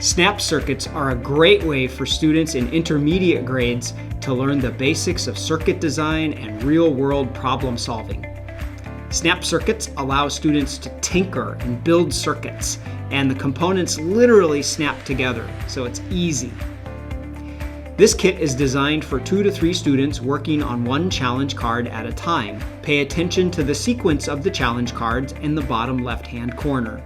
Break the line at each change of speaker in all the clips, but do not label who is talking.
Snap circuits are a great way for students in intermediate grades to learn the basics of circuit design and real-world problem solving. Snap circuits allow students to tinker and build circuits, and the components literally snap together, so it's easy. This kit is designed for 2 to 3 students working on one challenge card at a time. Pay attention to the sequence of the challenge cards in the bottom left-hand corner.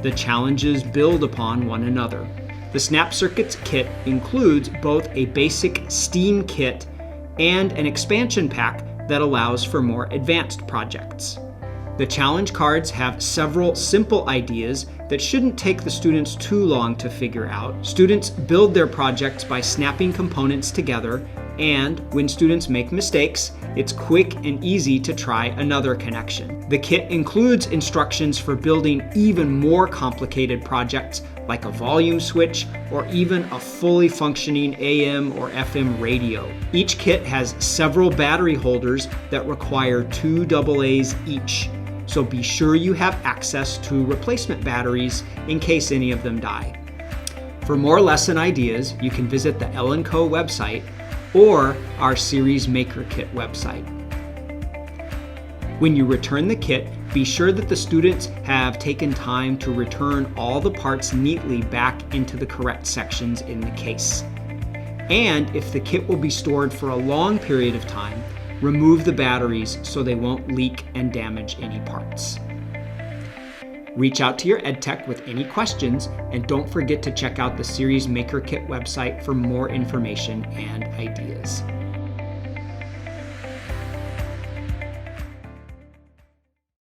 The challenges build upon one another. The Snap Circuits kit includes both a basic STEAM kit and an expansion pack that allows for more advanced projects. The challenge cards have several simple ideas that shouldn't take the students too long to figure out. Students build their projects by snapping components together, and when students make mistakes, it's quick and easy to try another connection. The kit includes instructions for building even more complicated projects like a volume switch or even a fully functioning AM or FM radio. Each kit has several battery holders that require 2 AA's each. So be sure you have access to replacement batteries in case any of them die. For more lesson ideas, you can visit the L&Co website or our Ceres Maker Kit website. When you return the kit, be sure that the students have taken time to return all the parts neatly back into the correct sections in the case. And if the kit will be stored for a long period of time, remove the batteries so they won't leak and damage any parts. Reach out to your EdTech with any questions, and don't forget to check out the Ceres Maker Kit website for more information and ideas.